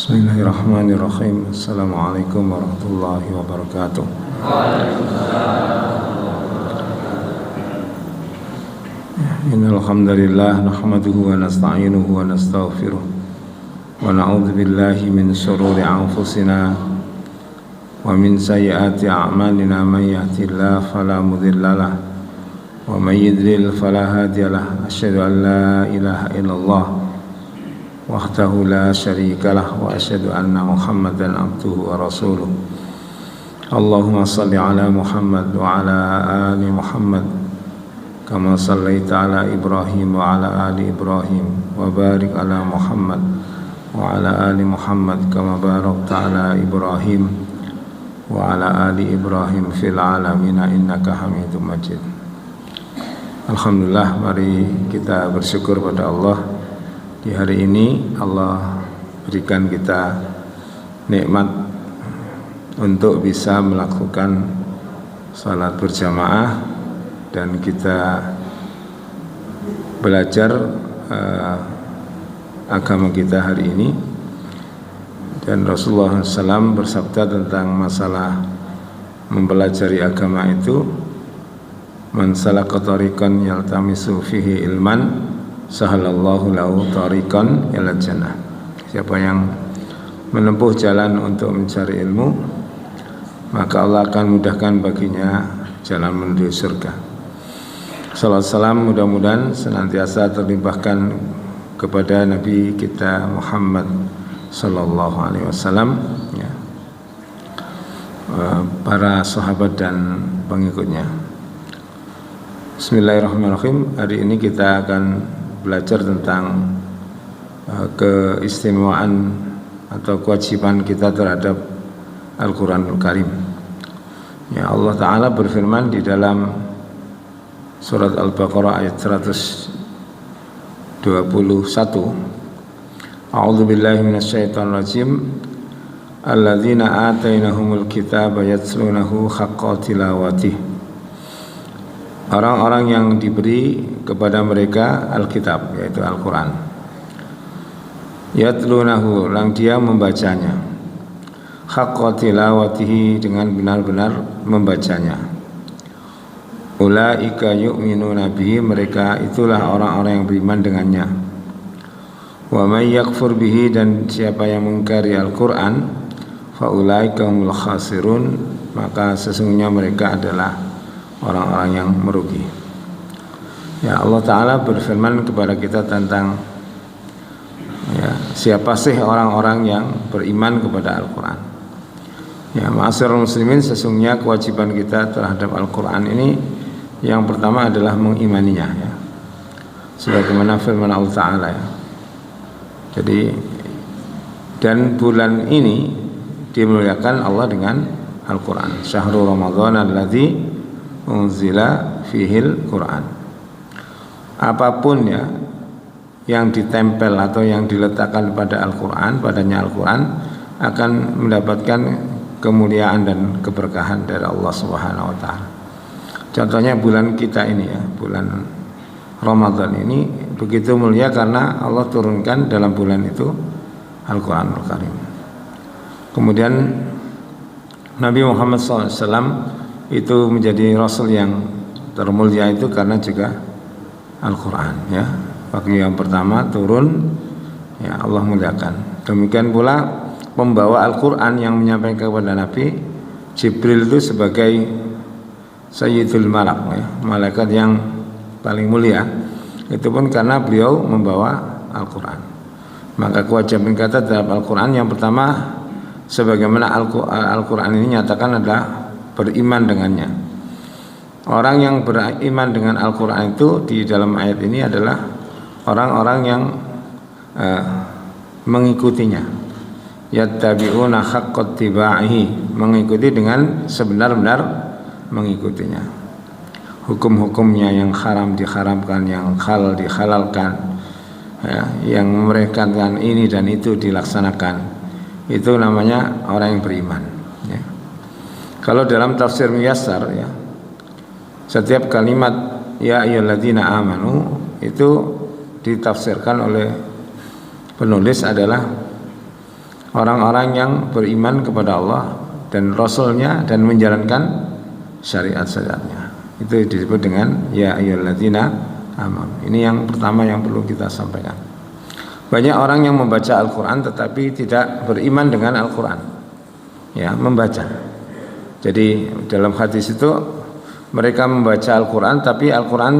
Bismillahirrahmanirrahim. Assalamualaikum warahmatullahi wabarakatuh. Innal hamdalillah nahmaduhu wa nasta'inuhu wa nastaghfiruh wa na'udzu billahi min shururi anfusina wa min sayyiati a'malina may yahdihillahu fala mudilla lahu wa may yudlil fala hadiya lahu. Asyhadu an la ilaha illallah wahdahu la syarika lah wa asyhadu anna Muhammadan abduhu wa rasuluh. Allahumma salli ala Muhammad wa ala ali Muhammad kama sallaita ala Ibrahim wa ala ali Ibrahim wa barik ala Muhammad wa ala ali Muhammad kama barakta ala Ibrahim wa ala ali Ibrahim fil alamin innaka Hamidum Majid. Alhamdulillah, mari kita bersyukur pada Allah. Di hari ini Allah berikan kita nikmat untuk bisa melakukan salat berjamaah dan kita belajar agama kita hari ini. Dan Rasulullah SAW bersabda tentang masalah mempelajari agama itu, man salaka tariqan yaltamisu fihi ilman sahalallahu lahu tariqan ilal jannah. Siapa yang menempuh jalan untuk mencari ilmu, maka Allah akan mudahkan baginya jalan menuju surga. Salawat salam mudah-mudahan senantiasa terlimpahkan kepada Nabi kita Muhammad sallallahu alaihi wasallam, ya, para sahabat dan pengikutnya. Bismillahirrahmanirrahim. Hari ini kita akan belajar tentang keistimewaan atau kewajiban kita terhadap Al-Quranul Karim. Ya, Allah Ta'ala berfirman di dalam surat Al-Baqarah ayat 121, A'udzu billahi minasyaitonir rajim, alladzina atainahumul kitaba yatlunahu haqqa tilawatihi. Orang-orang yang diberi kepada mereka Alkitab, yaitu Al-Quran, yatlunahu, yang dia membacanya, haqqa tilawatihi, dengan benar-benar membacanya. Ulaika yu'minuna bihi, mereka itulah orang-orang yang beriman dengannya. Wa may yakfur bihi, dan siapa yang mengingkari Al-Quran, fa ulaika humul khasirun, maka sesungguhnya mereka adalah orang-orang yang merugi. Ya, Allah Ta'ala berfirman kepada kita tentang, ya, siapa sih orang-orang yang beriman kepada Al-Quran. Ya, ma'asyiral muslimin, sesungguhnya kewajiban kita terhadap Al-Quran ini yang pertama adalah mengimaninya, ya, sebagaimana firman Allah Ta'ala, ya. Jadi, dan bulan ini dimuliakan Allah dengan Al-Quran. Syahrul Ramadan alladzi unzila fihil Quran. Apapun, ya, yang ditempel atau yang diletakkan pada Al-Quran, padanya Al-Quran, akan mendapatkan kemuliaan dan keberkahan dari Allah Subhanahu wa Ta'ala. Contohnya bulan kita ini, ya, bulan Ramadan ini begitu mulia karena Allah turunkan dalam bulan itu Al-Quranul Karim. Kemudian Nabi Muhammad SAW itu menjadi Rasul yang termulia itu karena juga Al-Quran, ya. Waktu yang pertama turun, ya, Allah muliakan. Demikian pula pembawa Al-Quran yang menyampaikan kepada Nabi, Jibril itu sebagai Sayyidul Malak, ya, malaikat yang paling mulia. Itu pun karena beliau membawa Al-Quran. Maka kewajiban kita terhadap Al-Quran yang pertama, sebagaimana Al-Quran ini nyatakan, adalah beriman dengannya. Orang yang beriman dengan Al-Quran itu di dalam ayat ini adalah orang-orang yang mengikutinya. Yattabi'una haqqat tiba'ihi, mengikuti dengan sebenar-benar mengikutinya. Hukum-hukumnya, yang haram diharamkan, yang halal dihalalkan, ya, yang membolehkan ini dan itu dilaksanakan. Itu namanya orang yang beriman, ya. Kalau dalam tafsir Muyassar, ya, setiap kalimat ya ayyuhalladzina amanu itu ditafsirkan oleh penulis adalah orang-orang yang beriman kepada Allah dan Rasulnya dan menjalankan syariat-syariatnya. Itu disebut dengan ya ayyuhalladzina amanu. Ini yang pertama yang perlu kita sampaikan. Banyak orang yang membaca Al-Quran tetapi tidak beriman dengan Al-Quran. Ya, membaca. Jadi dalam hadis itu mereka membaca Al-Quran tapi Al-Quran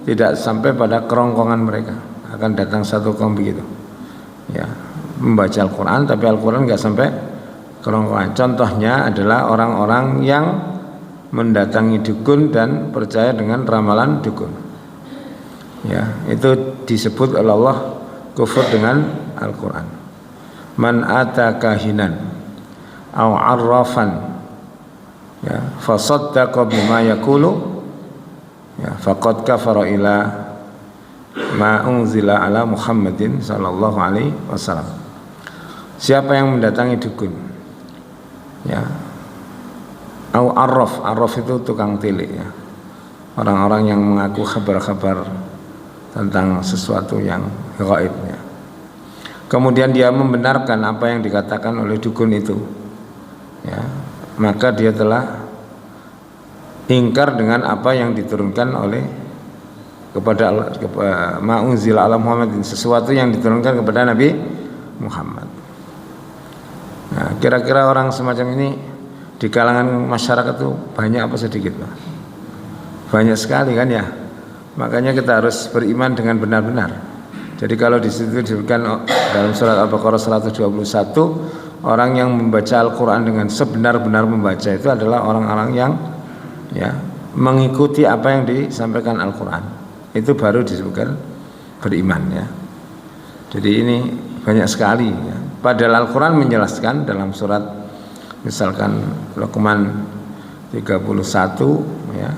tidak sampai pada kerongkongan mereka. Akan datang satu kaum begitu. Ya, membaca Al-Quran tapi Al-Quran nggak sampai kerongkongan. Contohnya adalah orang-orang yang mendatangi dukun dan percaya dengan ramalan dukun. Ya, itu disebut oleh Allah kufur dengan Al-Quran. Man ata kahinan aw arrafan ya fasaddaqa bima yaqulu ya faqad kafara ila ma unzila ala Muhammadin sallallahu alaihi wasallam. Siapa yang mendatangi dukun ya au arraf itu tukang tilik ya, orang-orang yang mengaku kabar-kabar tentang sesuatu yang gaib ya. Kemudian dia membenarkan apa yang dikatakan oleh dukun itu ya, maka dia telah ingkar dengan apa yang diturunkan oleh kepada ma'unzila ala Muhammadin, sesuatu yang diturunkan kepada Nabi Muhammad. Nah, kira-kira orang semacam ini di kalangan masyarakat itu banyak apa sedikit, Pak? Banyak sekali kan ya. Makanya kita harus beriman dengan benar-benar. Jadi kalau di situ disebutkan dalam surat Al-Baqarah 121, orang yang membaca Al-Quran dengan sebenar-benar membaca itu adalah orang-orang yang ya mengikuti apa yang disampaikan Al-Quran. Itu baru disebutkan beriman ya. Jadi ini banyak sekali ya. Padahal Al-Quran menjelaskan dalam surat misalkan Luqman 31 ya,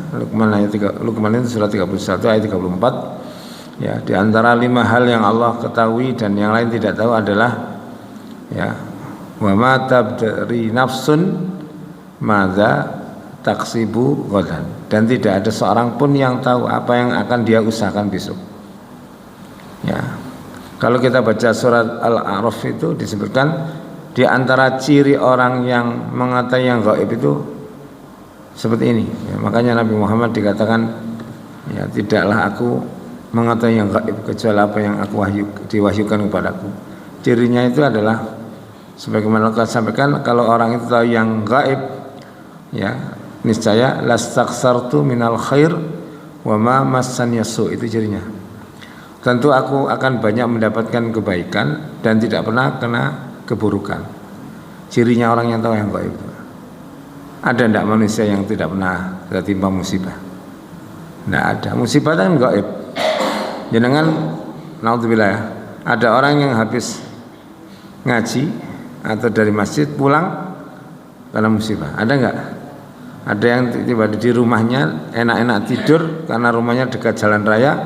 Luqman itu surat 31 ayat 34 ya, di antara 5 hal yang Allah ketahui dan yang lain tidak tahu adalah ya wa ma tabdari nafsun madza taksibu ghadan, dan tidak ada seorang pun yang tahu apa yang akan dia usahakan besok ya. Kalau kita baca surat Al-A'raf itu disebutkan di antara ciri orang yang mengatakan yang gaib itu seperti ini ya, makanya Nabi Muhammad dikatakan ya tidaklah aku mengatakan yang gaib kecuali apa yang aku diwahyukan kepadaku. Cirinya itu adalah sebagaimana Allah sampaikan, kalau orang itu tahu yang gaib ya niscaya lastaksartu minal khair wa ma massan yasu, itu cirinya. Tentu aku akan banyak mendapatkan kebaikan dan tidak pernah kena keburukan. Cirinya orang yang tahu yang gaib. Ada tidak manusia yang tidak pernah tertimpa musibah? Tidak ada. Musibah kan gaib. Jangan naudzubillah ya. Ada orang yang habis ngaji atau dari masjid pulang karena musibah. Ada enggak? Ada yang tiba-tiba di rumahnya enak-enak tidur karena rumahnya dekat jalan raya,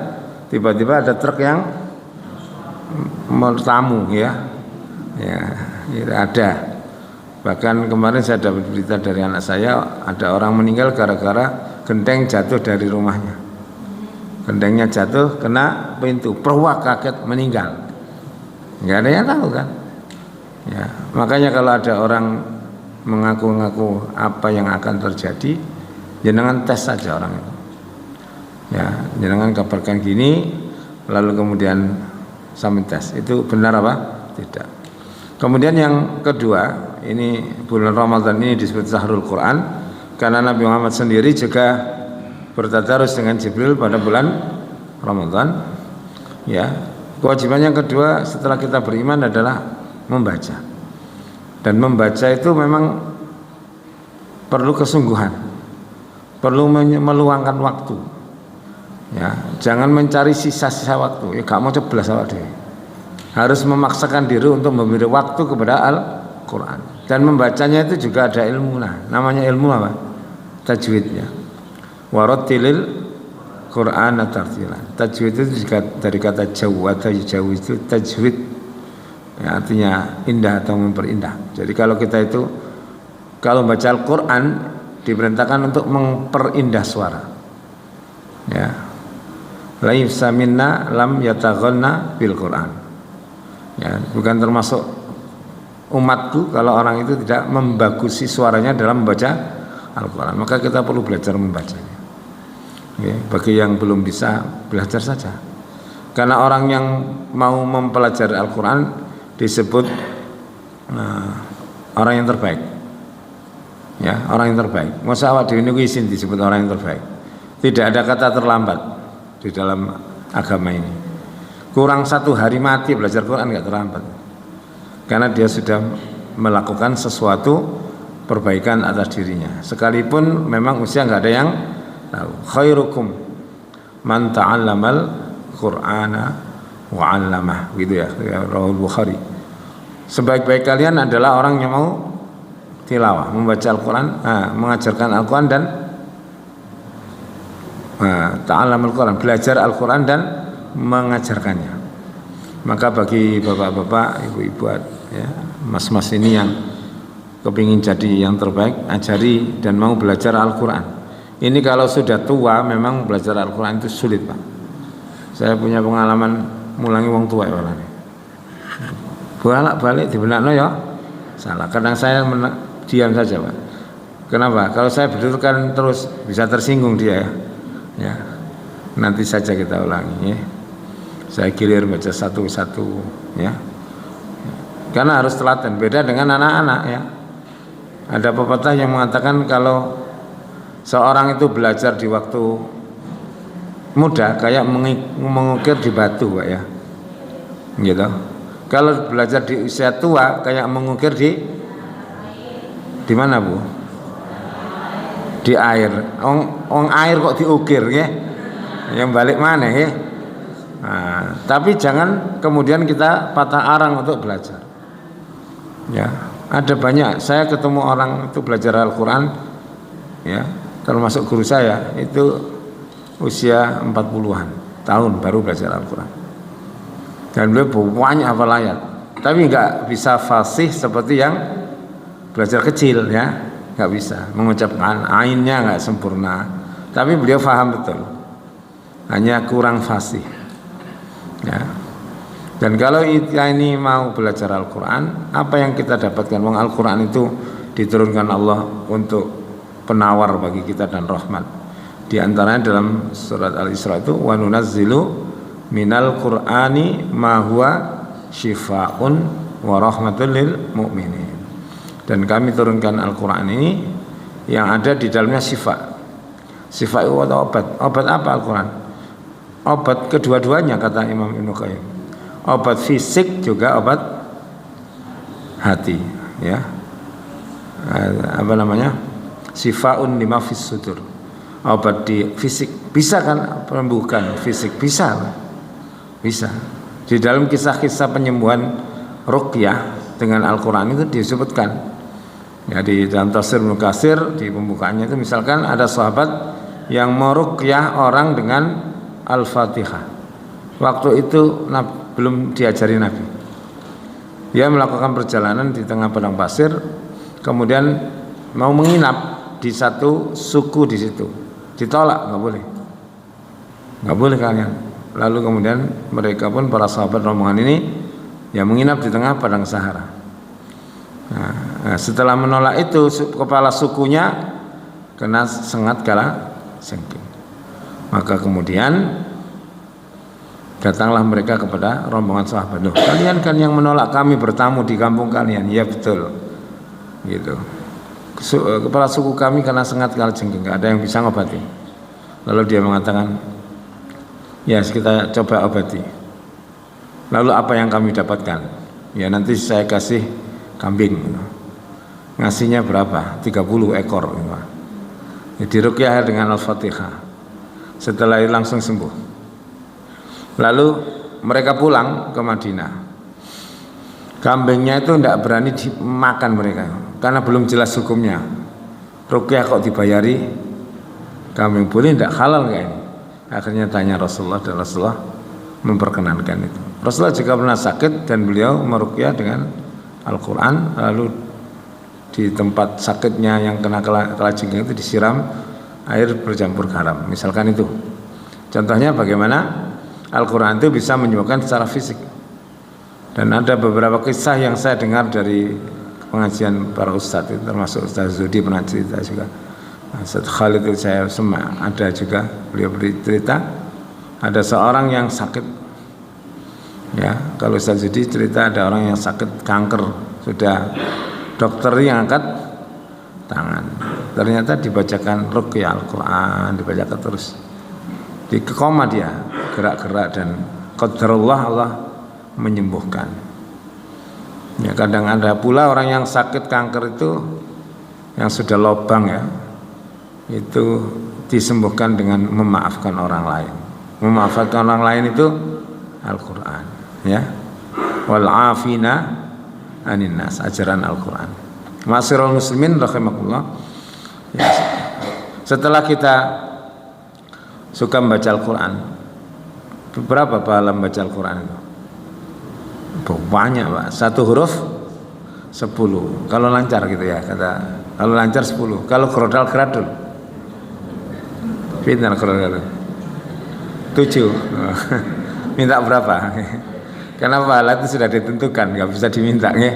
tiba-tiba ada truk yang bertamu ya. Ya, ada. Bahkan kemarin saya dapat berita dari anak saya, ada orang meninggal gara-gara genteng jatuh dari rumahnya. Gentengnya jatuh kena pintu, perwak kaget meninggal. Enggak ada yang tahu kan? Ya, makanya kalau ada orang mengaku-ngaku apa yang akan terjadi, jenengan tes saja orang itu. Ya, jenengan kabarkan gini, lalu kemudian sambil tes. Itu benar apa? Tidak. Kemudian yang kedua, ini bulan Ramadan ini disebut Syahrul Quran karena Nabi Muhammad sendiri juga bertadarus dengan Jibril pada bulan Ramadan. Ya, kewajiban yang kedua setelah kita beriman adalah membaca. Dan membaca itu memang perlu kesungguhan, perlu meluangkan waktu. Ya, jangan mencari sisa-sisa waktu. Ya, gak mau ceblas awak dhewe. Harus memaksakan diri untuk memberi waktu kepada Al-Quran. Dan membacanya itu juga ada ilmu. Nah, namanya ilmu apa? Tajwidnya. Warattilil Quran tartila. Tajwid itu dari kata jawwada, jauh itu tajwid. Ya, artinya indah atau memperindah. Jadi kalau kita itu kalau baca Al-Quran diperintahkan untuk memperindah suara. Ya. La yufsa minna lam yataghanna bil Quran. Ya, bukan termasuk umatku kalau orang itu tidak membagusi suaranya dalam membaca Al-Quran. Maka kita perlu belajar membacanya. Ya, bagi yang belum bisa, belajar saja. Karena orang yang mau mempelajari Al-Quran disebut orang yang terbaik. Ya, orang yang terbaik. Masa awak dhewe niku isin disebut orang yang terbaik. Tidak ada kata terlambat di dalam agama ini. Kurang 1 hari mati belajar Quran enggak terlambat. Karena dia sudah melakukan sesuatu perbaikan atas dirinya. Sekalipun memang usia enggak ada yang tahu. Khairukum man ta'allamal Qur'ana wa 'allamah, gitu ya, Rawahul Bukhari. Sebaik-baik kalian adalah orang yang mau tilawah, membaca Al-Quran, mengajarkan Al-Quran dan ta'allamul Quran, belajar Al-Quran dan mengajarkannya. Maka bagi bapak-bapak, ibu-ibu, ya, mas-mas ini yang kepingin jadi yang terbaik, ajari dan mau belajar Al-Quran. Ini kalau sudah tua memang belajar Al-Quran itu sulit, Pak. Saya punya pengalaman mulangi wong tua ya, bolak-balik dibenakno ya salah. Kadang saya diam saja, Pak. Kenapa? Kalau saya betul kan terus bisa tersinggung dia, ya. Nanti saja kita ulangi, ya. Saya gilir baca satu-satu, ya. Karena harus telaten. Beda dengan anak-anak, ya. Ada pepatah yang mengatakan kalau seorang itu belajar di waktu muda kayak mengukir di batu, Pak, ya. Gitu. Kalau belajar di usia tua kayak mengukir di mana, Bu? Di air. Ong air kok diukir, ya. Yang balik mana, ya? Nah, tapi jangan kemudian kita patah arang untuk belajar. Ya, ada banyak. Saya ketemu orang itu belajar Al-Quran, ya, termasuk guru saya itu usia 40-an tahun baru belajar Al-Quran. Dan beliau banyak hafal ayat, tapi nggak bisa fasih seperti yang belajar kecil, ya, nggak bisa mengucapkan ainnya nggak sempurna. Tapi beliau paham betul, hanya kurang fasih. Ya. Dan kalau kita ini mau belajar Al-Quran, apa yang kita dapatkan? Al-Quran itu diturunkan Allah untuk penawar bagi kita dan rahmat. Di antaranya dalam surat Al-Isra itu wa nunazzilu minal Qur'ani ma huwa syifaa'un wa rahmatul lil mu'minin. Dan kami turunkan Al-Quran ini yang ada di dalamnya syifa. Syifa itu obat. Obat apa Al-Quran? Obat kedua-duanya kata Imam Ibnu Qayyim. Obat fisik juga obat hati, ya. Apa namanya? Sifaun lima fis sudur. Obat di fisik bisa kan penyembuhan fisik bisa. Bisa. Di dalam kisah-kisah penyembuhan ruqyah dengan Al-Qur'an itu disebutkan. Ya, di dalam tafsir Ibnu Katsir di pembukaannya itu misalkan ada sahabat yang meruqyah orang dengan Al-Fatihah. Waktu itu belum diajari Nabi. Dia melakukan perjalanan di tengah padang pasir, kemudian mau menginap di satu suku di situ. Ditolak, nggak boleh kalian. Lalu kemudian mereka pun para sahabat rombongan ini yang menginap di tengah padang Sahara. Nah, setelah menolak itu kepala sukunya kena sengat kala sengking. Maka kemudian datanglah mereka kepada rombongan sahabat. Loh, kalian kan yang menolak kami bertamu di kampung kalian. Ya betul, gitu. Kepala suku kami kena sengat kala jengking, nggak ada yang bisa ngobati. Lalu dia mengatakan, ya kita coba obati. Lalu apa yang kami dapatkan? Ya nanti saya kasih kambing. Ngasihnya berapa? 30 ekor. Jadi ruqyah dengan Al-Fatihah. Setelah itu langsung sembuh. Lalu mereka pulang ke Madinah. Kambingnya itu tidak berani dimakan mereka karena belum jelas hukumnya. Ruqyah kok dibayari kambing, boleh tidak, halal nggak ini? Akhirnya tanya Rasulullah dan Rasulullah memperkenankan itu. Rasulullah juga pernah sakit dan beliau meruqyah dengan Al-Quran. Lalu di tempat sakitnya yang kena kalajengking itu disiram air bercampur garam, misalkan itu. Contohnya bagaimana Al-Quran itu bisa menyembuhkan secara fisik. Dan ada beberapa kisah yang saya dengar dari pengajian para ustadz, termasuk Ustaz Zudi pernah cerita juga. Ustaz Khalid itu saya semak, ada juga beliau bercerita ada seorang yang sakit. Ya, kalau Ustaz Zudi cerita ada orang yang sakit kanker, sudah dokter yang angkat tangan. Ternyata dibacakan ruqyah Al-Quran, dibacakan terus. Di koma dia, gerak-gerak dan qadarullah Allah menyembuhkan. Ya, kadang ada pula orang yang sakit kanker itu yang sudah lobang ya, itu disembuhkan dengan memaafkan orang lain. Memaafkan orang lain itu Al-Quran, ya. Wal afina anin nas, ajaran Al-Quran. Ma'asyiral muslimin rahimakumullah. Ya, setelah kita suka membaca Al-Quran, berapa pahala membaca Al-Quran itu? Banyak Pak, satu huruf 10 kalau lancar gitu ya, kalau lancar 10, kalau gerodal-geradul pintar gerodal 7 minta berapa? Karena pahala itu sudah ditentukan, nggak bisa diminta ya.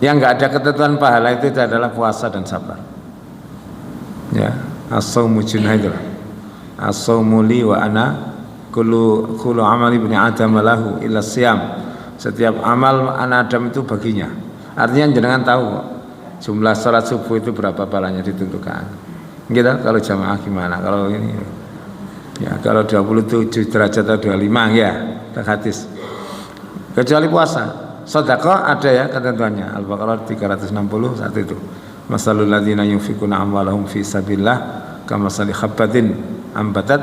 Yang nggak ada ketentuan pahala itu adalah puasa dan sabar ya. As-saumu junaidul, as-saumu li wa ana kullu amali ibni adam lahu illa siyam. Setiap amal anak Adam itu baginya. Artinya jenengan tahu kok jumlah salat subuh itu berapa pahalanya ditentukan. Gitu kalau jamaah gimana? Kalau ini ya kalau 27 derajat atau 25 ya hadis. Kecuali puasa. Sedekah ada ya ketentuannya. Al-Baqarah 360 saat itu. Masalul ladzina yunfikuna amwalahum fi sabilillah kamasali habbatin ambatat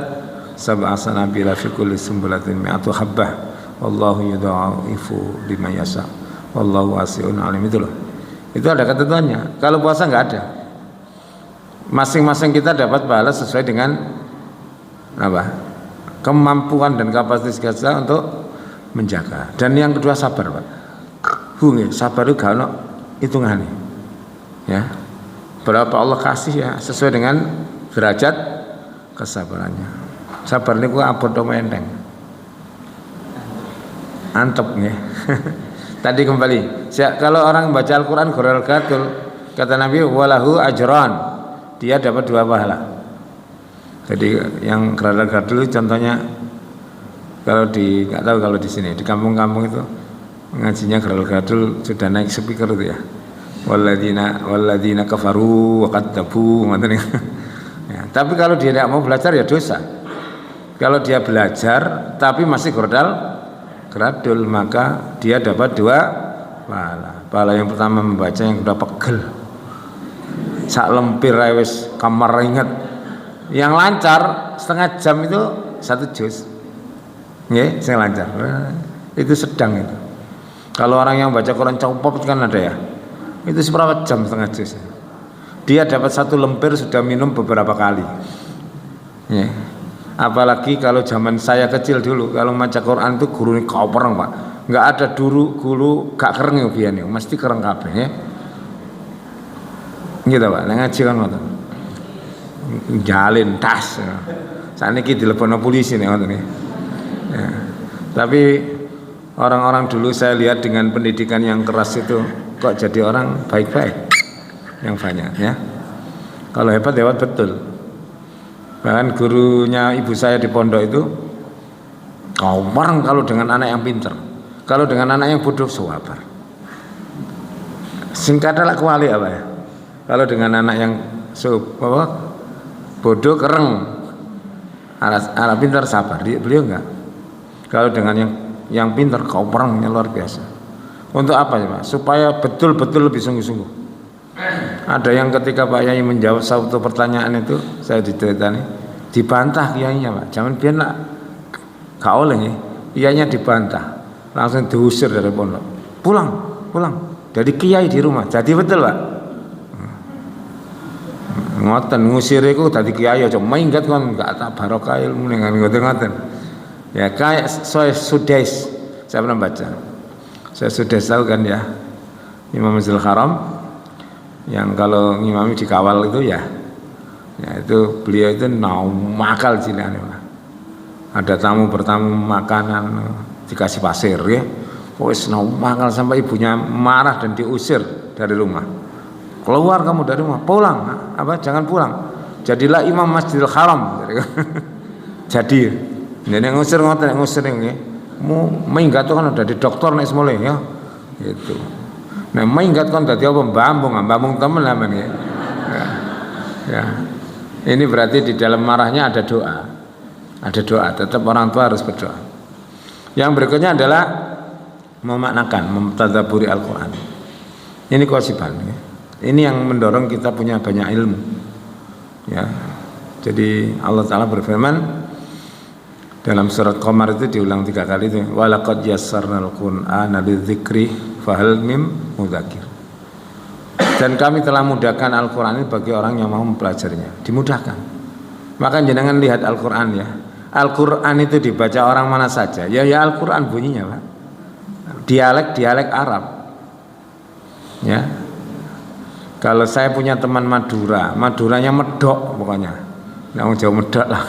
sab'a sanabila fi kulli sumbulatin mi'atu habbah wallahu yudha'ifu liman yasha wallahu wasi'un alim. Itu loh. Itu ada ketentuannya. Kalau puasa enggak ada. Masing-masing kita dapat pahala sesuai dengan apa? Kemampuan dan kapasitas kita untuk menjaga. Dan yang kedua sabar, Pak. Sabar itu gak ono hitungane. Ya. Berapa Allah kasih ya sesuai dengan derajat kesabarannya. Sabar niku abot enteng. Antep nggih. Tadi kembali. Kalau orang baca Al-Qur'an goral-gadul, kata Nabi walahu ajran. Dia dapat 2 pahala. Jadi yang goral-gadul contohnya kalau enggak tahu kalau di sini di kampung-kampung itu ngajinya goral-gadul sudah naik speaker itu ya. Walladzina kafaru wa kadzabu ngoten ya. Tapi kalau dia tidak mau belajar ya dosa. Kalau dia belajar tapi masih gradul maka dia dapat 2 pahala. Pahala yang pertama membaca, yang kedua pegel. Sak lempir wis kamar inget. Yang lancar setengah jam itu 1 juz. Nggih, sing lancar. Itu sedang itu. Kalau orang yang baca Quran copot kan ada ya. Itu seberapa jam setengah juz. Dia dapat 1 lempir sudah minum beberapa kali. Ya. Apalagi kalau zaman saya kecil dulu, kalau baca Quran itu guru ini kau perang Pak, nggak ada guru gak kereng ya biar nih, mesti kereng kabeh ya. Gitu Pak, ngaji kan ngoten. Jalin tas. Saat ini dilepon polisi nih ngoten nih. Ya. Tapi orang-orang dulu saya lihat dengan pendidikan yang keras itu kok jadi orang baik-baik yang banyak ya. Kalau hebat betul. Bahkan gurunya ibu saya di pondok itu orang kalau dengan anak yang pintar, kalau dengan anak yang bodoh sabar. Singkat adalah kuali apa ya? Kalau dengan anak yang bodoh kereng, anak pintar sabar. Beliau enggak. Kalau dengan yang pintar orangnya luar biasa. Untuk apa ya Pak? Supaya betul-betul lebih sungguh-sungguh. Ada yang ketika Pak Yai menjawab satu pertanyaan itu, saya diceritani, dibantah kiainya Pak. Zaman biar nak gak oleh ya, kiainya dibantah, langsung diusir dari pondok. Pulang. Jadi kiai di rumah. Jadi betul Pak. Ngoten ngusir iku dadi kiai aja minggat kon gak tak barokah ilmu ning ngoten. Ya kayak saya sudah saya pernah baca. Saya sudah tahu kan ya Imam Masjidil Haram yang kalau ngimami dikawal itu ya itu beliau itu makal cilikane Pak. Ada tamu bertamu makanan dikasih pasir ya. Wes nakal sampai ibunya marah dan diusir dari rumah. Keluar kamu dari rumah, pulang. Apa? Jangan pulang. Jadilah imam Masjidil Haram. Jadi, ini ngusir ngoten ngusir nggih. Mu minggat kan udah di dokter nek semule ya. Gitu. Nah, minggat kan dadi apa mbambung temen lah men ya. Ya. Ini berarti di dalam marahnya ada doa. Ada doa, tetap orang tua harus berdoa. Yang berikutnya adalah memaknakan, mentadabburi Al-Qur'an. Ini kewajiban ya. Ini yang mendorong kita punya banyak ilmu. Ya. Jadi Allah Ta'ala berfirman dalam surat Qamar itu diulang 3 kali itu, walaqad yassarnal Qur'ana lidzikri fahal mim mudzakir. Dan kami telah mudahkan Al-Qur'an ini bagi orang yang mau mempelajarinya, dimudahkan. Maka jenengan lihat Al-Qur'an ya. Al-Qur'an itu dibaca orang mana saja. Ya Al-Qur'an bunyinya, Pak. Dialek Arab. Ya. Kalau saya punya teman Maduranya medok pokoknya. Nggak jauh medok lah.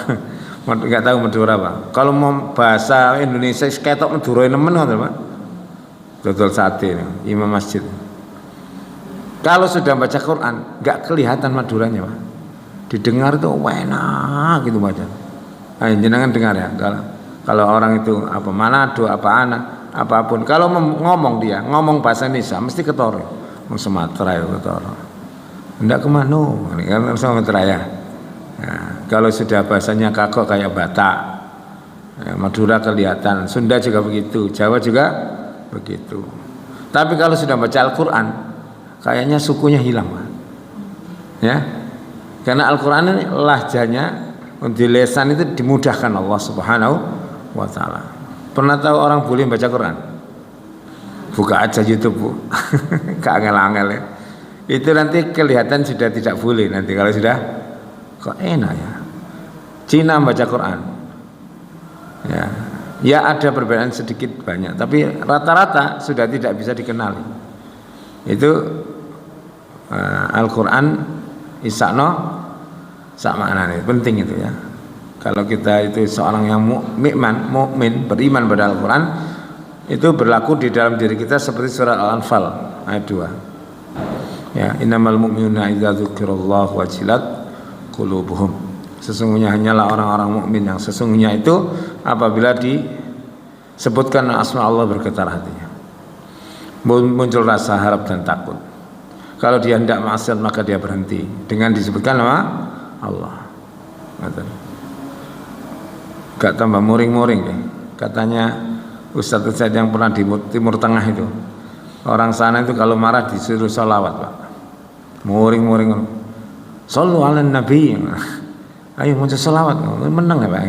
Nggak tahu Madura Pak. Kalau mau bahasa Indonesia ketok Madura nemen ngoten Pak. Dodol sate nih, imam masjid. Kalau sudah baca Quran nggak kelihatan Maduranya Pak. Didengar itu enak gitu baca. Nah, jenengan dengar ya. Kalau orang itu apa Manado apa apapun, kalau ngomong bahasa Indonesia mesti ketoro. Wong Sumatera ya ketoro. Ndak kemana? Ini kan Sumatera ya. Nah, kalau sudah bahasanya kagok kayak Batak, ya, Madura kelihatan, Sunda juga begitu, Jawa juga begitu. Tapi kalau sudah baca Al-Quran, kayaknya sukunya hilang, ya, karena Al-Quran ini lahjanya di lesan itu dimudahkan Allah Subhanahu wa Ta'ala. Pernah tahu orang boleh baca Quran? Buka aja YouTube Bu, keangel-angel ya. Itu nanti kelihatan sudah tidak boleh nanti kalau sudah. Kok enak ya Cina baca Quran ya ada perbedaan sedikit banyak tapi rata-rata sudah tidak bisa dikenali itu Al-Quran isakno sak maknane penting itu ya. Kalau kita itu seorang yang mukmin beriman pada Al-Quran itu berlaku di dalam diri kita seperti surat Al-Anfal ayat 2 ya, innamal mu'minuna idza dzukirallahu wajilat qulubuhum. Sesungguhnya hanyalah orang-orang mukmin yang sesungguhnya itu apabila disebutkan asma Allah bergetar hatinya. Muncul rasa harap dan takut. Kalau dia hendak maksiat maka dia berhenti dengan disebutkan nama Allah. Gak tambah muring-muring ya. Katanya Ustadz yang pernah di Timur Tengah itu. Orang sana itu kalau marah disuruh sholawat Pak. Muring-muring. Sallu ala Nabi. Ayo mau selawat, menang ya Pak.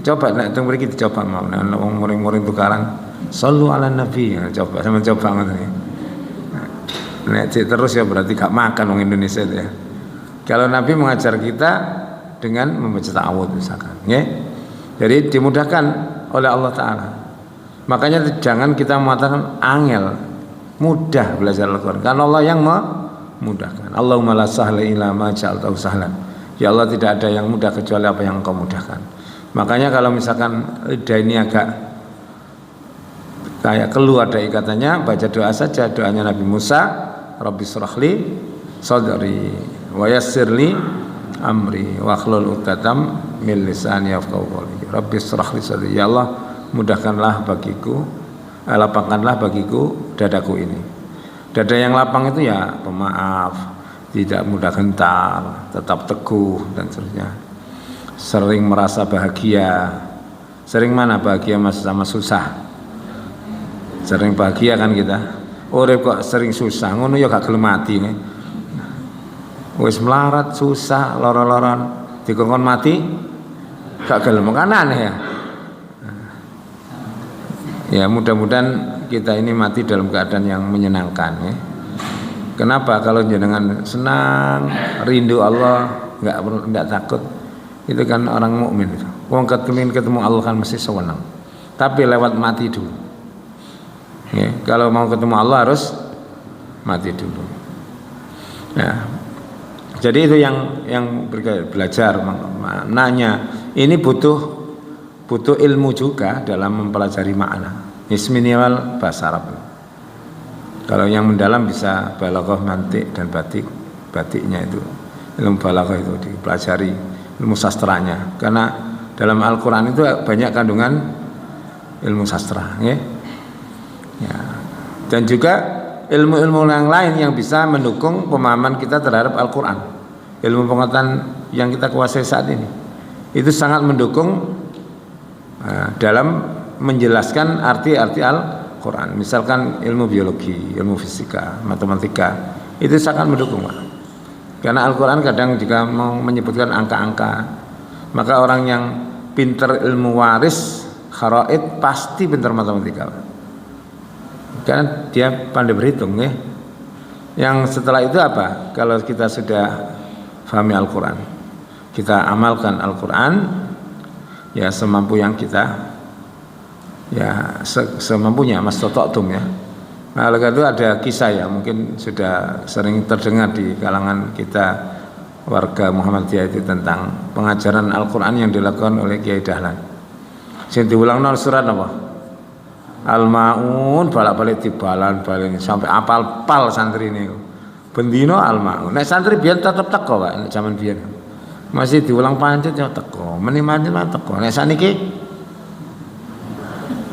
Coba nek teng mriki dicoba mau wong muring-muring tukaran. Sallu ala Nabi. Coba sama coba ngoten. Nek terus ya berarti gak makan wong Indonesia itu ya. Kalau Nabi mengajar kita dengan membaca ta'awudz misalkan, nggih. Jadi dimudahkan oleh Allah Taala. Makanya jangan kita mengatakan angel, mudah belajar Al-Qur'an. Karena Allah yang memudahkan. Allahumma la sahla illa ma ja'altahu sahlan. Ya Allah tidak ada yang mudah kecuali apa yang Engkau mudahkan. Makanya kalau misalkan lidah ini agak kayak keluar dari ikatannya, baca doa saja, doanya Nabi Musa, Rabbi shrahli sadri wa yassirli amri wa hlul 'uqdatam min lisani yafqahu qawli. Rabbi shrahli sadri, ya Allah mudahkanlah bagiku, lapangkanlah bagiku dadaku ini. Dada yang lapang itu ya pemaaf, tidak mudah gentar, tetap teguh dan seterusnya. Sering merasa bahagia. Sering mana bahagia masih sama susah? Sering bahagia kan kita. Urip kok sering susah, ngono ya gak gelem mati nih. Wis melarat susah, loro-loron, dikongkon mati gak gelem, kan aneh ya. Ya mudah-mudahan kita ini mati dalam keadaan yang menyenangkan ya. Kenapa? Kalau jenengan senang, rindu Allah, enggak takut, itu kan orang mukmin. Wong ketemu Allah kan mesti senang. Tapi lewat mati dulu. Ya, kalau mau ketemu Allah harus mati dulu. Ya. Jadi itu yang belajar maknanya. Ini butuh ilmu juga dalam mempelajari makna. minimal bahasa Arab. Kalau yang mendalam bisa balaghah, mantik dan batiknya itu. Ilmu balaghah itu dipelajari, ilmu sastranya. Karena dalam Al-Qur'an itu banyak kandungan ilmu sastra, ya. Ya. Dan juga ilmu-ilmu yang lain yang bisa mendukung pemahaman kita terhadap Al-Qur'an. Ilmu pengetahuan yang kita kuasai saat ini itu sangat mendukung dalam menjelaskan arti-arti Al-Quran. Misalkan ilmu biologi, ilmu fisika, matematika, itu sangat mendukung, Pak. Karena Al-Quran kadang juga mau menyebutkan angka-angka, maka orang yang pinter ilmu waris kharaid pasti pinter matematika, Pak. Karena dia pandai berhitung, ya. Yang setelah itu apa? Kalau kita sudah pahami Al-Quran, kita amalkan Al-Quran, ya semampu yang kita, ya semampunya, mastata'tum, ya. Nah, oleh karena itu ada kisah ya, mungkin sudah sering terdengar di kalangan kita warga Muhammadiyah itu tentang pengajaran Al-Quran yang dilakukan oleh Kiai Dahlan. Sing diulang surat apa? Al-Maun, balak-balik dibalan-balik sampai apal-pal santri ini. Bendino Al-Maun. Nek santri biyen tetep teko, Pak, nek zaman biyen. Masih diulang pancet ya teko, menimannya mah teko. Nek saniki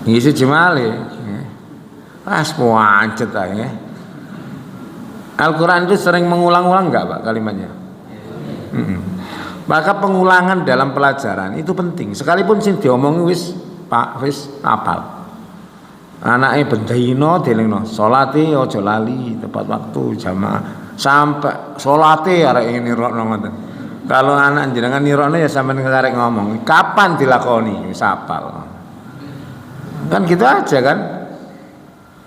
ngisi jemale. Pas pancet ae. Al-Qur'an itu sering mengulang-ulang enggak, Pak, kalimatnya? Maka pengulangan dalam pelajaran itu penting. Sekalipun sing diomongi wis hafal. Anake bendino dilingno, salate aja lali tepat waktu jamaah. Sampai salate arek nirokno ngoten. Kalau anak jenengan nirokno ya sampean ngarek ngomong, kapan dilakoni wis hafal. Kan gitu aja kan?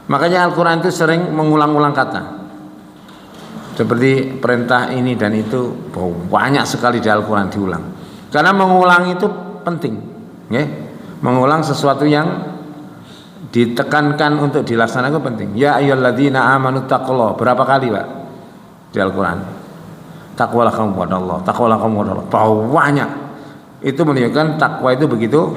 Makanya Al-Qur'an itu sering mengulang-ulang kata. Seperti perintah ini dan itu banyak sekali di Al-Qur'an diulang. Karena mengulang itu penting, ya. Mengulang sesuatu yang ditekankan untuk dilaksanakan penting. Ya ayyuhalladzina amanu taqullah. Berapa kali, Pak? Di Al-Qur'an. Takwalah kamu kepada Allah, takwalah kamu kepada Allah. Banyak. Itu menunjukkan takwa itu begitu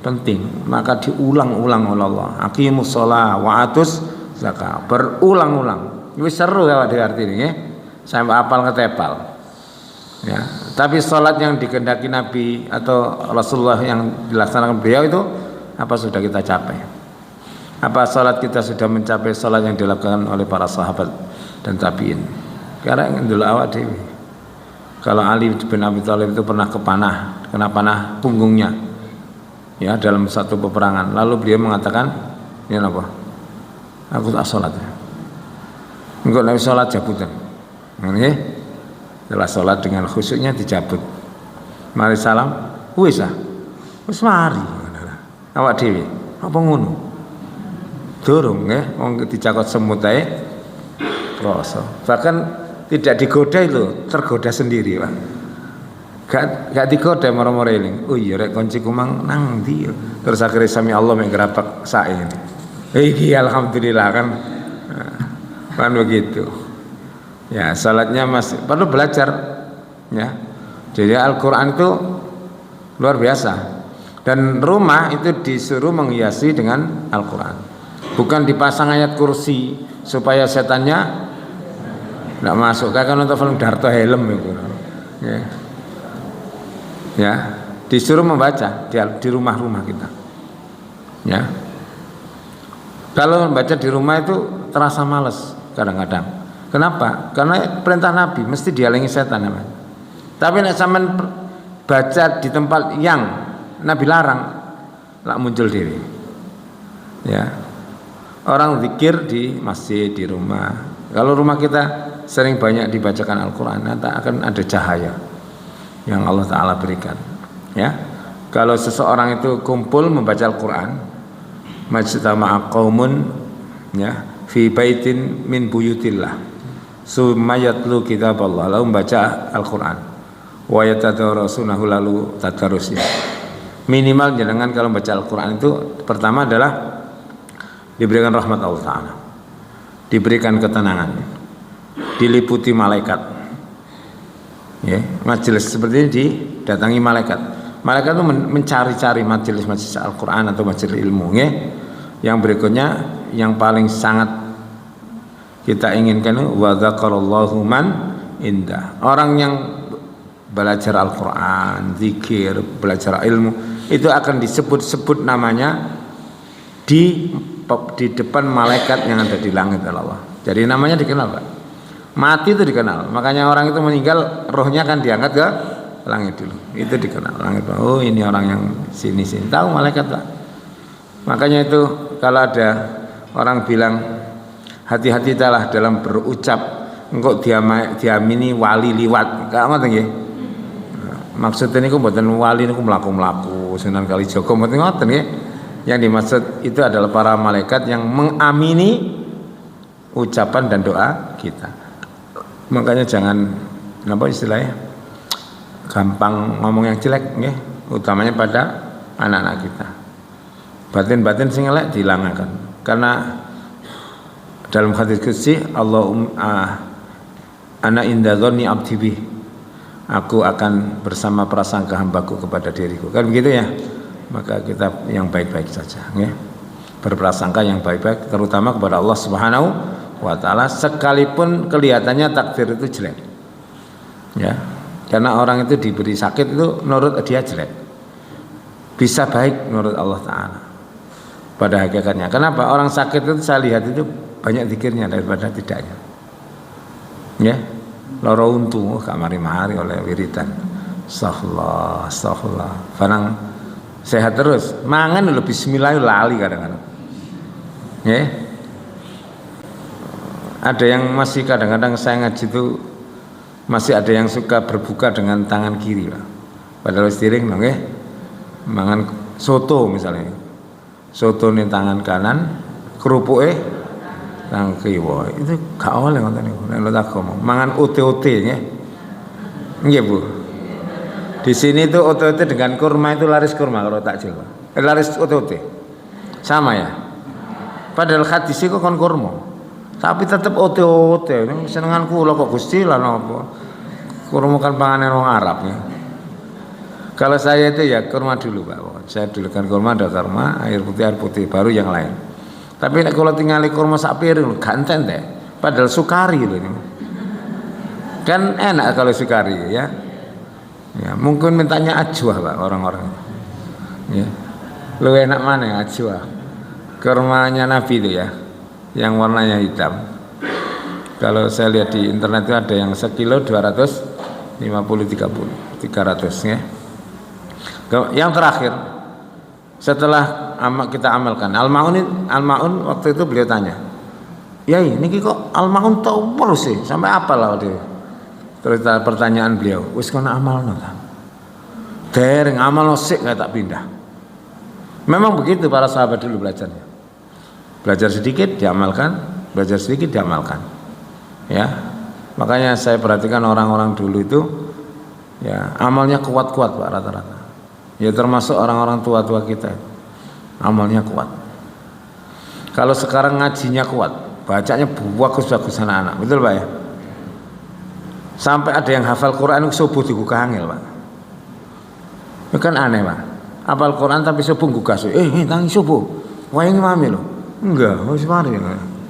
penting. Maka diulang-ulang oleh Allah. Aqimus shalah wa atuz zakat. Berulang-ulang. Ini seru ya Pak arti ini, ya. Sampai apal ketepal. Ya. Tapi salat yang dikehendaki Nabi atau Rasulullah yang dilaksanakan beliau itu apa sudah kita capai? Apa salat kita sudah mencapai salat yang dilakukan oleh para sahabat dan tabi'in? Karena dulu awak dewi. Kalau Ali bin Abi Thalib itu pernah kena panah punggungnya, ya, dalam satu peperangan. Lalu beliau mengatakan, ini apa? Aku tak salat. Enggak nabi salat jabutan. Ini setelah salat dengan khusyuknya dicabut. Mari salam, wis mari. Awak dewi, apa ngono? Durung, ya, wong dicakot semut ae krasa. Bahkan tidak digoda itu, tergoda sendiri, Pak. Gak digoda moro-moro eling. Oh iya rek konciku mang nang ndi. Terus akhirnya sami Allah mek grabak sae. Iki alhamdulillah kan. Kan begitu. Ya, salatnya masih perlu belajar, ya. Jadi Al-Qur'an itu luar biasa. Dan rumah itu disuruh menghiasi dengan Al-Qur'an. Bukan dipasang ayat kursi supaya setannya tidak masuk. Kayak nonton film Darto Helm itu. Ya. Ya, disuruh membaca di rumah-rumah kita. Ya. Kalau membaca di rumah itu terasa malas kadang-kadang. Kenapa? Karena perintah Nabi mesti dihalangi setan, namanya. Tapi nek sampean baca di tempat yang Nabi larang, lak muncul diri. Ya. Orang zikir di masjid, di rumah. Kalau rumah kita sering banyak dibacakan Al-Qur'an, nanti akan ada cahaya yang Allah Ta'ala berikan, ya. Kalau seseorang itu kumpul membaca Al-Qur'an, majtama'a qaumun, ya, fi baitin min buyutillah summa yatlu kitaballah, lalu membaca Al-Qur'an wa yatadarasunahu, lalu tadarusnya. Minimal jangan kalau membaca Al-Qur'an itu pertama adalah diberikan rahmat Allah Ta'ala, diberikan ketenangan, diliputi malaikat, ya. Majelis seperti ini didatangi malaikat. Malaikat itu mencari-cari majelis Al-Quran atau majelis ilmu, ya. Yang berikutnya yang paling sangat kita inginkan wa dzakarallahu man indah. Orang yang belajar Al-Qur'an, zikir, belajar ilmu itu akan disebut-sebut namanya di depan malaikat yang ada di langit Allah. Jadi namanya dikenal, Pak. Mati itu dikenal. Makanya orang itu meninggal rohnya kan diangkat ke langit dulu. Itu dikenal langit. Oh, ini orang yang sini. Tahu malaikat, Pak. Makanya itu kalau ada orang bilang hati-hati dalam berucap engkau diamini wali liwat. Gak ngoten nggih. Maksudnya niku mboten wali niku mlaku-mlaku Sunan Kalijaga mboten ngoten nggih. Yang dimaksud itu adalah para malaikat yang mengamini ucapan dan doa kita. Makanya jangan apa istilahnya gampang ngomong yang jelek nggih, utamanya pada anak-anak kita. Batin-batin sing elek dilangaken. Karena dalam hadis qudsi ana inda dzanni abdi bi. Aku akan bersama prasangka hambaku kepada diriku. Kan begitu ya? Maka kita yang baik-baik saja nggih. Berprasangka yang baik-baik terutama kepada Allah Subhanahu wa taala sekalipun kelihatannya takdir itu jelek. Ya. Karena orang itu diberi sakit itu menurut dia jelek. Bisa baik menurut Allah taala. Pada hakikatnya. Kenapa? Orang sakit itu saya lihat itu banyak zikirnya daripada tidaknya. Ya. Loro untu gak mari-mari oleh wiridan. Astagfirullah. Barang sehat terus. Mangan lho bismillah lali kadang-kadang. Ya. Ada yang masih kadang-kadang saya ngaji itu masih ada yang suka berbuka dengan tangan kiri, Pak. Padahal stiring nggih. Mangan soto misalnya. Soto ning tangan kanan, kerupuke tangan kiwa. Itu gak oleh ngoten niku. Nek lho tak ngomong. Mangan ote-ote nggih. Nggih, Bu. Di sini tuh ote-ote dengan kurma itu laris kurma kalau takjil, Pak. Laris ote-ote. Sama ya. Padahal hadis kok kon kurma. Tapi tetep ote-ote. Senengan kula kok Gusti lah napa. Kurma kan panganan wong Arab ya. Kalau saya itu ya kurma dulu, Pak. Saya dulu kan kurma ada kurma, air putih baru yang lain. Tapi kalau tinggali kurma sak piring gak enten teh. Padahal sukari lho ini. Kan enak kalau sukari ya. Ya, mungkin mintanya ajwa, Pak, orang-orang. Ya. Lu enak mana ajwa? Kurmanya Nabi itu ya, yang warnanya hitam. Kalau saya lihat di internet itu ada yang sekilo 250 300 ya. Yang terakhir setelah kita amalkan Al-Maun waktu itu beliau tanya, "Yai, niki kok Al-Maun tau terus sih sampai apa lah dia?" Terus pertanyaan beliau, "Wis kono amalno ta?" Dereng amalno sik gak tak pindah. Memang begitu para sahabat dulu belajarnya. Belajar sedikit diamalkan, belajar sedikit diamalkan. Ya. Makanya saya perhatikan orang-orang dulu itu ya amalnya kuat-kuat, Pak, rata-rata. Ya termasuk orang-orang tua-tua kita. Amalnya kuat. Kalau sekarang ngajinya kuat, bacanya bagus-bagus anak-anak. Betul, Pak ya? Sampai ada yang hafal Quran subuh digugah angel, Pak. Itu kan aneh, Pak. Hafal Quran tapi subuh gugah. Tangi subuh. Wah, ini mami loh. Enggak, harus mari.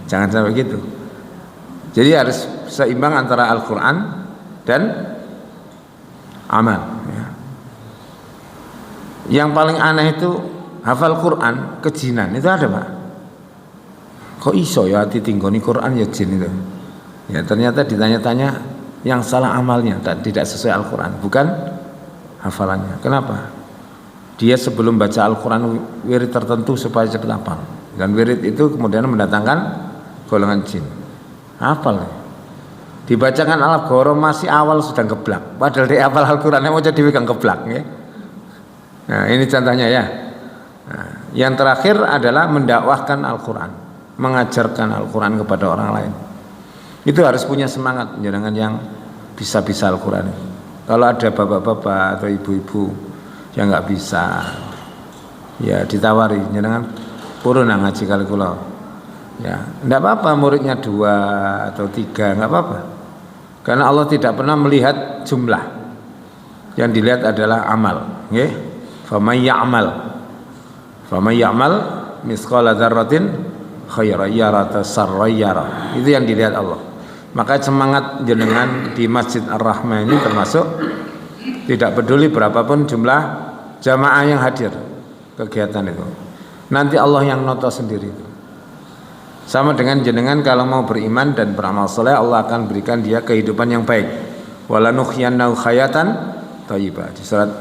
Jangan sampai gitu. Jadi harus seimbang antara Al-Quran dan amal. Ya. Yang paling aneh itu hafal Quran kejinan itu ada, Pak. Kok iso ya ditinggoni Quran ya jin itu. Ya ternyata ditanya-tanya yang salah amalnya tidak sesuai Al-Quran, bukan hafalannya. Kenapa? Dia sebelum baca Al-Quran wirid tertentu supaya cepat hafal. Dan wirid itu kemudian mendatangkan golongan jin. Hafal ya. Dibacakan Al-Ghoro masih awal sudah geblak. Padahal dia hafal Al-Quran mau jadi pegang geblak ya. Nah ini contohnya ya. Nah, yang terakhir adalah mendakwahkan Al-Quran, mengajarkan Al-Quran kepada orang lain. Itu harus punya semangat, jangan yang bisa-bisa Al-Quran. Kalau ada bapak-bapak atau ibu-ibu yang nggak bisa, ya ditawari, jangan purun ngaji kali kula. Ya, enggak apa-apa muridnya 2 atau 3, enggak apa-apa. Karena Allah tidak pernah melihat jumlah. Yang dilihat adalah amal, nggih. Faman ya'mal misqala dzarratin khairan yara tasarra yara. Itu yang dilihat Allah. Maka semangat jenengan di Masjid Ar-Rahmah ini termasuk tidak peduli berapapun jumlah jamaah yang hadir kegiatan itu. Nanti Allah yang noto sendiri itu. Sama dengan jenengan kalau mau beriman dan beramal saleh, Allah akan berikan dia kehidupan yang baik. Walanuhyiyannahu hayatan thayyibah. Di surat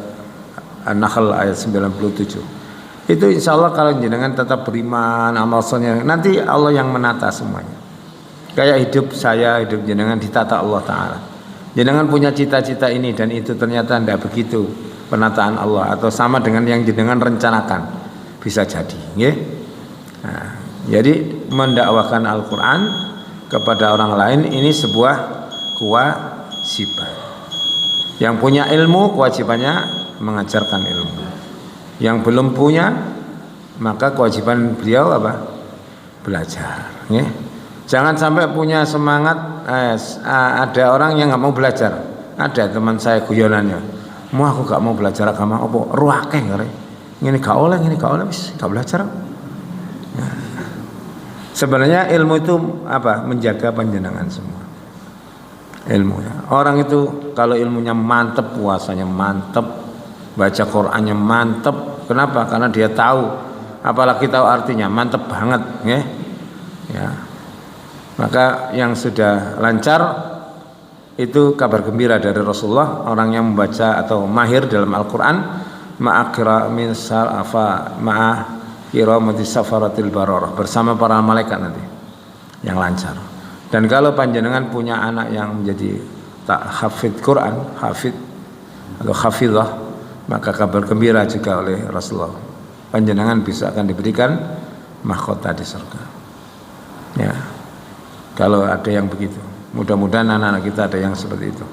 An-Nahl ayat 97. Itu insya Allah kalau jenengan tetap beriman, amal soleh, nanti Allah yang menata semuanya. Kayak hidup saya, hidup jenengan ditata Allah Ta'ala. Jenengan punya cita-cita ini dan itu ternyata tidak begitu penataan Allah, atau sama dengan yang jenengan rencanakan, bisa jadi. Nah, jadi mendakwakan Al-Quran kepada orang lain ini sebuah kewajiban. Yang punya ilmu kewajibannya mengajarkan ilmu. Yang belum punya maka kewajiban beliau apa? Belajar. Jangan sampai punya semangat ada orang yang nggak mau belajar. Ada teman saya guyonannya, mau aku nggak mau belajar agama apa ruake ngare. Ini gak oleh wis gak belajar. Nah, sebenarnya ilmu itu apa? Menjaga panjenengan semua. Ilmunya. Orang itu kalau ilmunya mantep, puasanya mantep, baca Qur'annya mantep. Kenapa? Karena dia tahu, apalagi tahu artinya, mantep banget, ya. Maka yang sudah lancar itu kabar gembira dari Rasulullah, orang yang membaca atau mahir dalam Al-Qur'an ma'akira min salafa ma'a kiramati safaratil bararah, bersama para malaikat nanti yang lancar. Dan kalau panjenengan punya anak yang menjadi tak hafid Quran, hafid atau hafizah, maka kabar gembira juga oleh Rasulullah, panjenengan bisa akan diberikan mahkota di surga. Ya, kalau ada yang begitu, mudah-mudahan anak-anak kita ada yang seperti itu.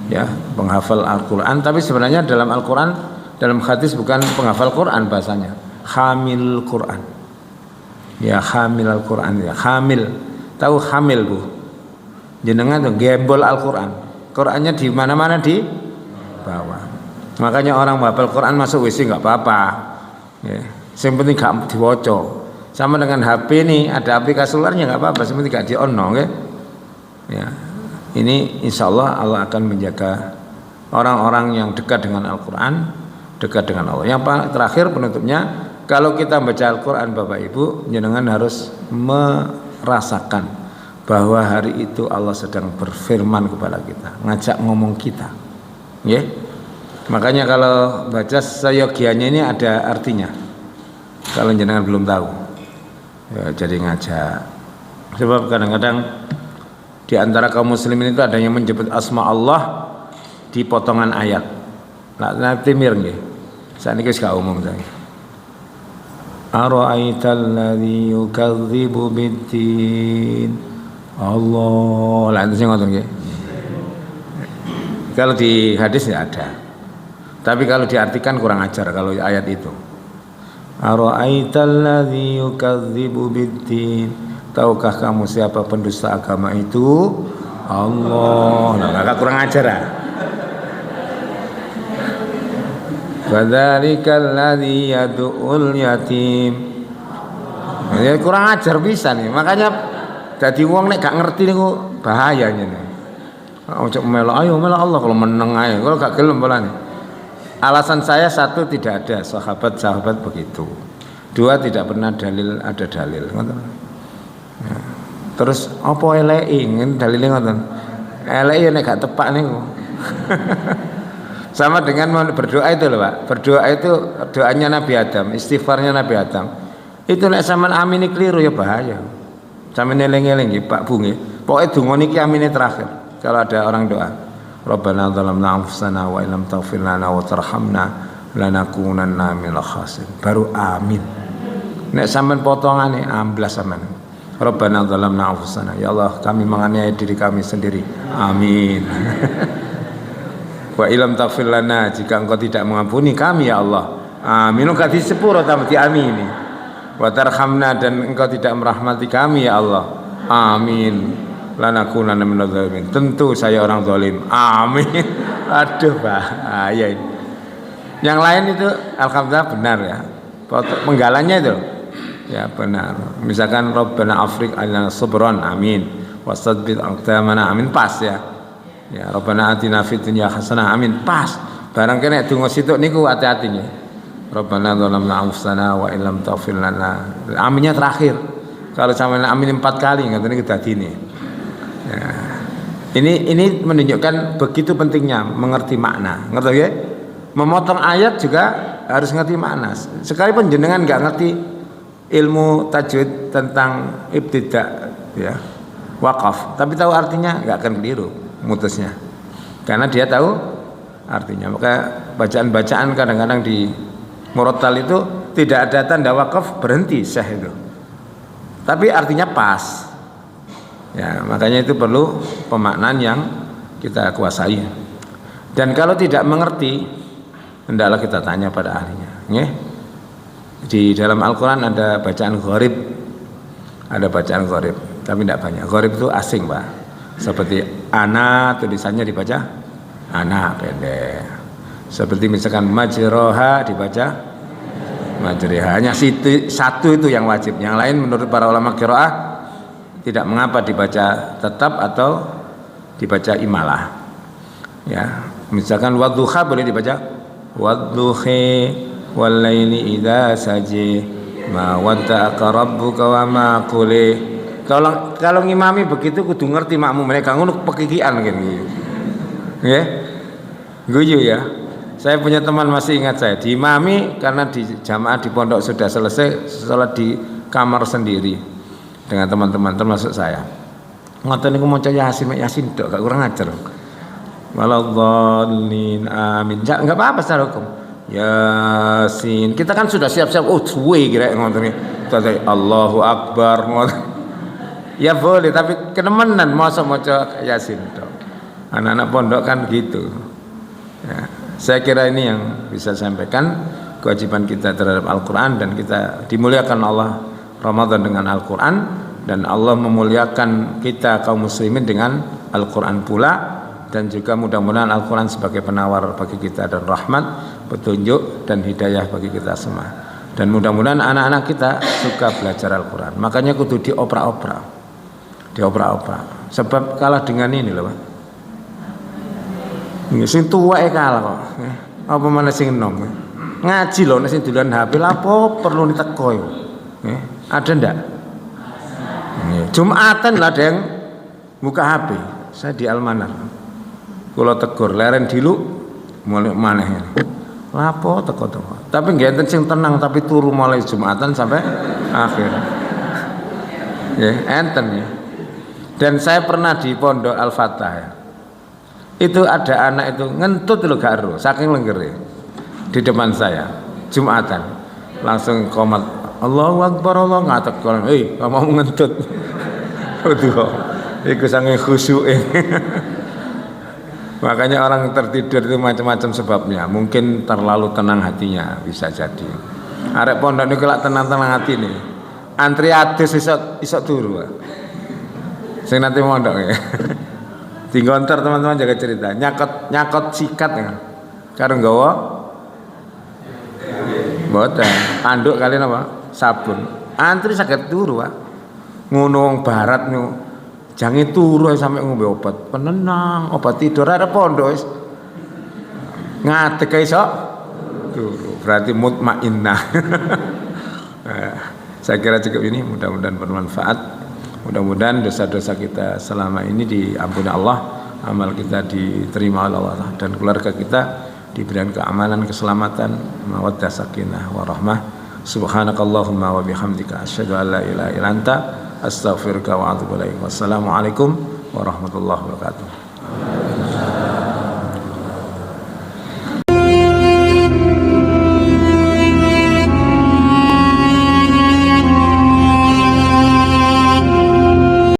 Ya, penghafal Al-Quran, tapi sebenarnya dalam Al-Quran, dalam hadis bukan penghafal Quran bahasanya, hamil Quran. Ya, hamil Al-Quran, ya, hamil. Tahu hamil Bu? Jenengan tuh gembol Al-Quran. Qurannya di mana-mana di bawah. Makanya orang menghafal Quran masuk WC nggak apa-apa. Ya, yang penting gak diwoco. Sama dengan HP ini, ada aplikasi luarnya nggak apa-apa, yang penting gak di on, ya. Ini insya Allah akan menjaga orang-orang yang dekat dengan Al-Quran, dekat dengan Allah. Yang terakhir penutupnya, kalau kita baca Al-Quran Bapak Ibu, jenengan harus merasakan bahwa hari itu Allah sedang berfirman kepada kita, ngajak ngomong kita, ya. Makanya kalau baca sayogianya ini ada artinya. Kalau jenengan belum tahu, ya, jadi ngajak. Sebab kadang-kadang di antara kaum muslimin itu ada yang menyebut asma Allah di potongan ayat. Nah, timir nggih. Saniki wis gak umum saya. Ara'aital ladzi yukadzibu biddin. Allah, lah itu sing ngoten nggih. Kalau di hadis ya ada. Tapi kalau diartikan kurang ajar kalau ayat itu. Ara'aital ladzi yukadzibu biddin. Tahukah kamu siapa pendusta agama itu? Allah. Nah, agak kurang ajar ah. Fadzalikal ladzi yad'ul yatim. Ya kurang ajar bisa nih. Makanya dadi wong nek gak ngerti niku bahayanya nih. Ojo melok, ayo melok Allah kalau meneng ae. Kalau gak gelem bolane. Alasan saya satu, tidak ada sahabat-sahabat begitu. Dua, tidak pernah ada dalil. Ya. Terus apa eleki ngene dalile ngoten. Eleki nek gak tepak niku. Sama dengan mau berdoa itu loh Pak. Berdoa itu doanya Nabi Adam, istighfarnya Nabi Adam. Itu nek sampean amini keliru ya bahaya. Sampeyan eling-eling nggih Pak Bu nggih. Pokoke donga niki amine terakhir. Kalau ada orang doa, Rabbana dzalamna anfusana wa illam taghfir lana wa tarhamna lanakunanna minal khasirin. Baru amin. Nek sampean potongane amblas sampean. Rabbana dzalamna anfusana. Ya Allah, kami menganiaya diri kami sendiri. Amin. Wa illam taghfir lana, jika engkau tidak mengampuni kami ya Allah. Amin. Kok disepuro ta diamini. Wa tarhamna, dan engkau tidak merahmati kami ya Allah. Amin. Lanakunanna minadz zalimin. Tentu saya orang zalim. Amin. Aduh bahaya ini. Yang lain itu alhamdulillah benar ya. Penggalannya itu Ya benar. Misalkan Rabbana Afrik alana sabran, amin. Wasabbit aqdamana, amin, pas ya. Ya Rabbana atina fid dunya hasanah, amin, pas. Barang kene donga situk niku hati-hati nggih. Rabbana dzalamna anfusana wa illam taghfir lana. Aminnya terakhir. Kalau sampeyan amin 4 kali ngoten niku dadine. Ya. Ini menunjukkan begitu pentingnya mengerti makna. Ngerti ya? Memotong ayat juga harus ngerti makna. Sekalipun jenengan nggak ngerti ilmu tajwid tentang ibtida ya, wakaf, tapi tahu artinya nggak akan keliru mutusnya. Karena dia tahu artinya. Maka bacaan-bacaan kadang-kadang di murattal itu tidak ada tanda wakaf, berhenti syekh itu. Tapi artinya pas. Ya, makanya itu perlu pemaknaan yang kita kuasai. Dan kalau tidak mengerti, hendaklah kita tanya pada ahlinya. Nggih. Di dalam Al-Qur'an ada bacaan gharib. Ada bacaan gharib, tapi tidak banyak. Gharib itu asing, Pak. Seperti ana tulisannya dibaca ana pendek. Seperti misalkan majroha dibaca majriha. Hanya satu itu yang wajib. Yang lain menurut para ulama qiraah tidak mengapa dibaca tetap atau dibaca imalah. Ya, misalkan wadduha boleh dibaca wadduhi wal laili idza saji ma wadda'aka rabbuka wa ma quli. Kalau ngimami begitu kudu ngerti makmum mereka ngono pekikian ngene. Nggih. Guyu ya. Saya punya teman masih ingat saya diimami karena di jamaah di pondok sudah selesai, salat di kamar sendiri dengan teman-teman termasuk saya. Ngoten niku maca Yasin tok, gak kurang ajar. Waladhdallin, amin. Enggak apa-apa secara hukum. Yasin. Kita kan sudah siap-siap. Oh, suwe kira ngoten iki. Allahu Akbar ngoten. Ya boleh, tapi kenemenan masa maca Yasin tok. Anak-anak pondok kan gitu. Ya, saya kira ini yang bisa saya sampaikan, kewajiban kita terhadap Al-Qur'an, dan kita dimuliakan Allah Ramadan dengan Al-Qur'an, dan Allah memuliakan kita kaum muslimin dengan Al-Qur'an pula. Dan juga mudah-mudahan Al-Quran sebagai penawar bagi kita dan rahmat, petunjuk dan hidayah bagi kita semua. Dan mudah-mudahan anak-anak kita suka belajar Al-Quran. Makanya kudu dioprak-oprak. Dioprak-oprak. Sebab kalah dengan ini loh Pak. Sing tuwae kalah kok. Apa mana sing enom. Ngaji loh sing dolan HP lapo perlu diteko yo. Ada ndak? Jumatan lah ada yang buka HP. Saya di Almanar. Kula tegur leren dilu mulai maneh. Lapo teko-teko. Tapi nggih enten sing tenang tapi turu mulai Jumatan sampai akhir. Nggih, enten ya. Dan saya pernah di Pondok Al-Fatah ya. Itu ada anak itu ngentut lho gak ero, saking lenggere. Di depan saya Jumatan. Langsung komat, Allahu Akbar, Allah ngatek kono. Mau ngentut. Waduh. Iku sange khusyuke. Makanya orang tertidur itu macam-macam sebabnya. Mungkin terlalu tenang hatinya, bisa jadi. Arek pondok niku lak tenang-tenang hati nih. Antri adus iso turu. Sing nanti mondok ya. Di Gontor teman-teman jaga cerita. Nyakot sikat ya. Karo nggawa mboten. Anduk kalian apa? Sabun. Antri saged turu, Pak. Ngono wong barat niku. Jangan turu sampai ngombe obat penenang, obat tidur ada pondok wis. Ngadeg iso turu. Berarti mutmainnah. Saya kira cukup ini, mudah-mudahan bermanfaat. Mudah-mudahan dosa-dosa kita selama ini diampuni Allah, amal kita diterima oleh Allah, dan keluarga kita diberikan keamanan, keselamatan, mawaddah, sakinah, warahmah. Subhanakallahumma wa bihamdika asyhadu an la ilaha illa anta astaghfiruka wa atubu ilaik. Wassalamualaikum warahmatullahi wabarakatuh.